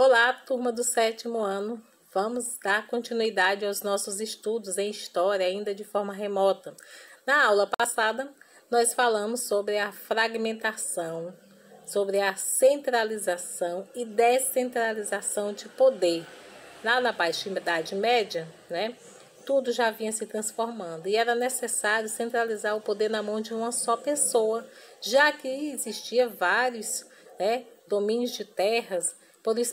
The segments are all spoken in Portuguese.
Olá, turma do 7º ano. Vamos dar continuidade aos nossos estudos em História, ainda de forma remota. Na aula passada, nós falamos sobre a fragmentação, sobre a centralização e descentralização de poder. Lá na Baixa Idade Média, tudo já vinha se transformando e era necessário centralizar o poder na mão de uma só pessoa, já que existia vários domínios de terras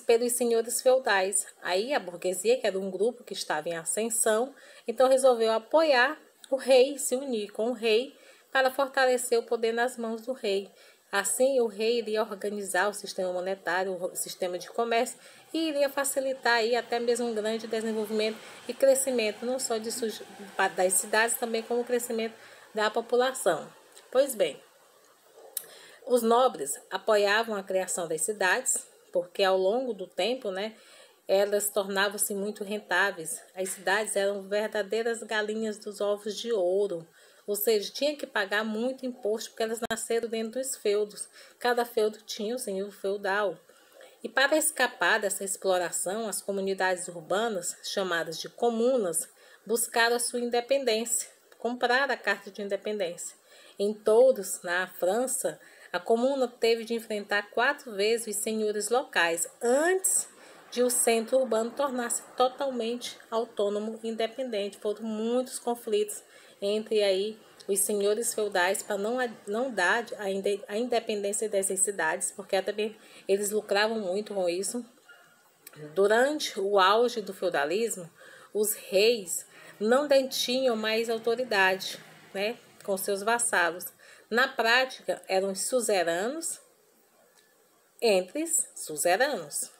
pelos senhores feudais. Aí a burguesia, que era um grupo que estava em ascensão, então resolveu apoiar o rei, se unir com o rei para fortalecer o poder nas mãos do rei. Assim, o rei iria organizar o sistema monetário, o sistema de comércio e iria facilitar aí até mesmo um grande desenvolvimento e crescimento, não só das cidades, também como o crescimento da população. Pois bem, os nobres apoiavam a criação das cidades, porque ao longo do tempo, elas tornavam-se muito rentáveis. As cidades eram verdadeiras galinhas dos ovos de ouro. Ou seja, tinha que pagar muito imposto porque elas nasceram dentro dos feudos. Cada feudo tinha o senhor feudal. E para escapar dessa exploração, as comunidades urbanas, chamadas de comunas, buscaram a sua independência, compraram a carta de independência. Em Tours, na França, a comuna teve de enfrentar 4 vezes os senhores locais, antes de o centro urbano tornar-se totalmente autônomo e independente. Foram muitos conflitos entre aí os senhores feudais para não dar a independência dessas cidades, porque até eles lucravam muito com isso. Durante o auge do feudalismo, os reis não detinham mais autoridade, com seus vassalos. Na prática, eram os suzeranos entre suzeranos.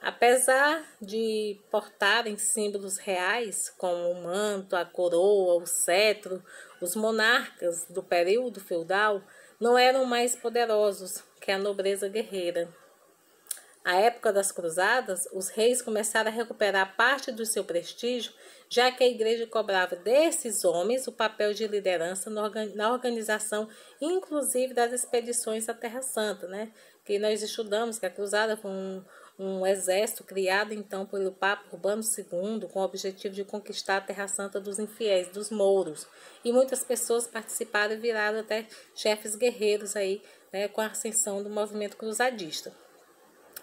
Apesar de portarem símbolos reais, como o manto, a coroa, o cetro, os monarcas do período feudal não eram mais poderosos que a nobreza guerreira. À época das cruzadas, os reis começaram a recuperar parte do seu prestígio, já que a igreja cobrava desses homens o papel de liderança na organização, inclusive das expedições à Terra Santa, que nós estudamos que a cruzada foi um exército criado então pelo Papa Urbano II com o objetivo de conquistar a Terra Santa dos infiéis, dos mouros. E muitas pessoas participaram e viraram até chefes guerreiros aí, com a ascensão do movimento cruzadista.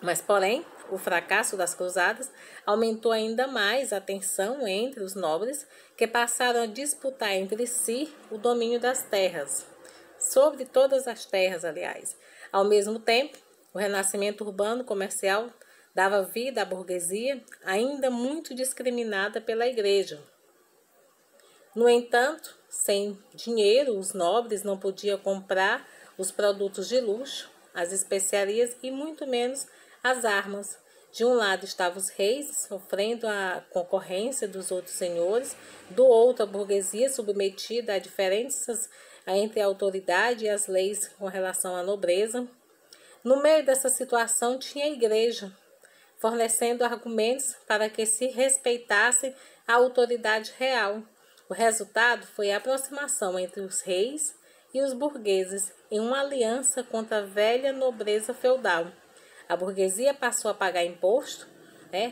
Mas, porém, o fracasso das cruzadas aumentou ainda mais a tensão entre os nobres, que passaram a disputar entre si o domínio das terras, sobre todas as terras, aliás. Ao mesmo tempo, o renascimento urbano comercial dava vida à burguesia, ainda muito discriminada pela igreja. No entanto, sem dinheiro, os nobres não podiam comprar os produtos de luxo, as especiarias e muito menos as armas. De um lado estavam os reis, sofrendo a concorrência dos outros senhores, do outro a burguesia submetida a diferenças entre a autoridade e as leis com relação à nobreza. No meio dessa situação tinha a igreja, fornecendo argumentos para que se respeitasse a autoridade real. O resultado foi a aproximação entre os reis e os burgueses em uma aliança contra a velha nobreza feudal. A burguesia passou a pagar imposto,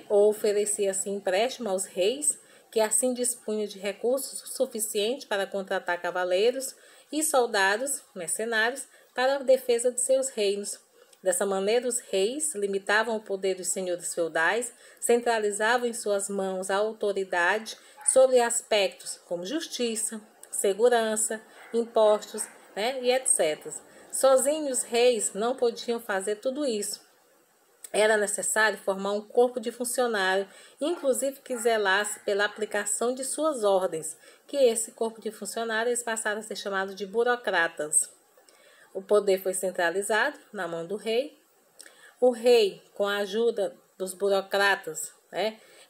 ou oferecia-se empréstimo aos reis, que assim dispunham de recursos suficientes para contratar cavaleiros e soldados mercenários para a defesa de seus reinos. Dessa maneira, os reis limitavam o poder dos senhores feudais, centralizavam em suas mãos a autoridade sobre aspectos como justiça, segurança, impostos, e etc. Sozinhos, os reis não podiam fazer tudo isso. Era necessário formar um corpo de funcionário, inclusive que zelasse pela aplicação de suas ordens, que esse corpo de funcionários passaram a ser chamado de burocratas. O poder foi centralizado na mão do rei. O rei, com a ajuda dos burocratas,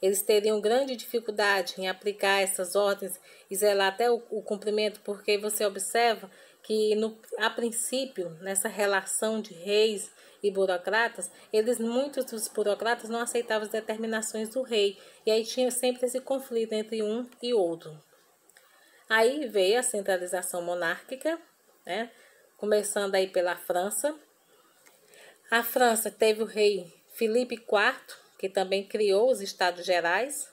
eles teriam grande dificuldade em aplicar essas ordens e zelar até o cumprimento, porque você observa que, a princípio, nessa relação de reis e burocratas, muitos dos burocratas não aceitavam as determinações do rei, e aí tinha sempre esse conflito entre um e outro. Aí veio a centralização monárquica, começando aí pela França. A França teve o rei Filipe IV, que também criou os Estados Gerais.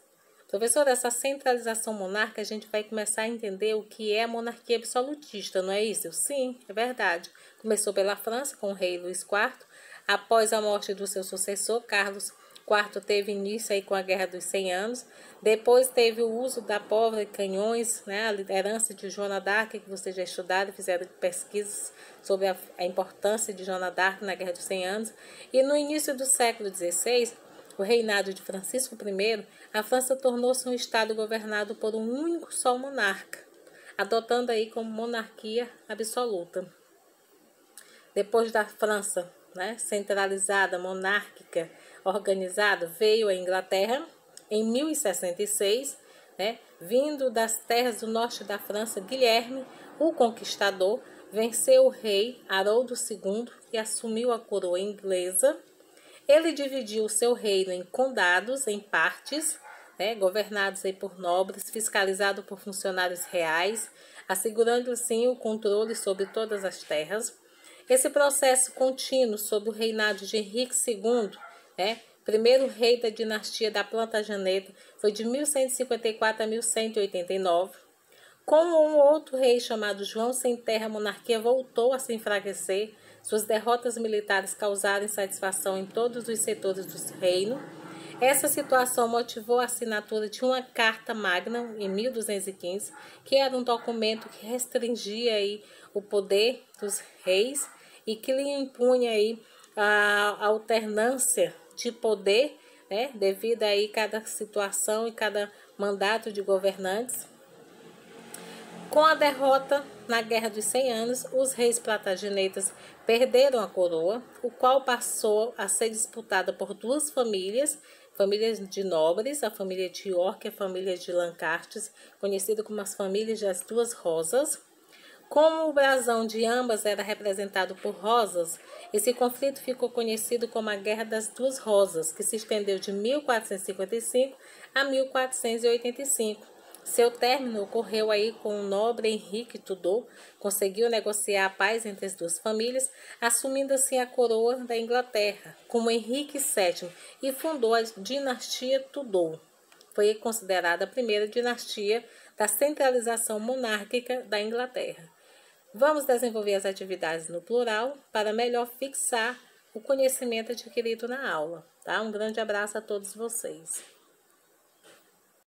Professor, essa centralização monárquica, a gente vai começar a entender o que é a monarquia absolutista, não é isso? Sim, é verdade. Começou pela França, com o rei Luís IV. Após a morte do seu sucessor, Carlos IV, teve início aí com a Guerra dos 100 Anos. Depois teve o uso da pólvora e canhões, né? A liderança de Joana d'Arc, que vocês já estudaram, fizeram pesquisas sobre a importância de Joana d'Arc na Guerra dos 100 Anos. E no início do século XVI, o reinado de Francisco I, a França tornou-se um estado governado por um único só monarca, adotando aí como monarquia absoluta. Depois da França, né, centralizada, monárquica, organizada, veio a Inglaterra em 1066, né, vindo das terras do norte da França, Guilherme, o Conquistador, venceu o rei Haroldo II e assumiu a coroa inglesa. Ele dividiu o seu reino em condados, em partes, né, governados aí por nobres, fiscalizados por funcionários reais, assegurando assim o controle sobre todas as terras. Esse processo contínuo sob o reinado de Henrique II, né, primeiro rei da dinastia da Plantageneta, foi de 1154 a 1189. Com um outro rei chamado João Sem Terra, a monarquia voltou a se enfraquecer. Suas derrotas militares causaram insatisfação em todos os setores do reino. Essa situação motivou a assinatura de uma Carta Magna em 1215, que era um documento que restringia aí o poder dos reis e que lhe impunha aí a alternância de poder, né, devido aí cada situação e cada mandato de governantes. Com a derrota na Guerra dos 100 Anos, os reis plantagenetas perderam a coroa, o qual passou a ser disputada por duas famílias de nobres, a família de York e a família de Lancaster, conhecida como as famílias das Duas Rosas. Como o brasão de ambas era representado por rosas, esse conflito ficou conhecido como a Guerra das Duas Rosas, que se estendeu de 1455 a 1485. Seu término ocorreu aí com o nobre Henrique Tudor, conseguiu negociar a paz entre as duas famílias, assumindo assim a coroa da Inglaterra, como Henrique VII, e fundou a dinastia Tudor. Foi considerada a primeira dinastia da centralização monárquica da Inglaterra. Vamos desenvolver as atividades no plural para melhor fixar o conhecimento adquirido na aula. Tá? Um grande abraço a todos vocês.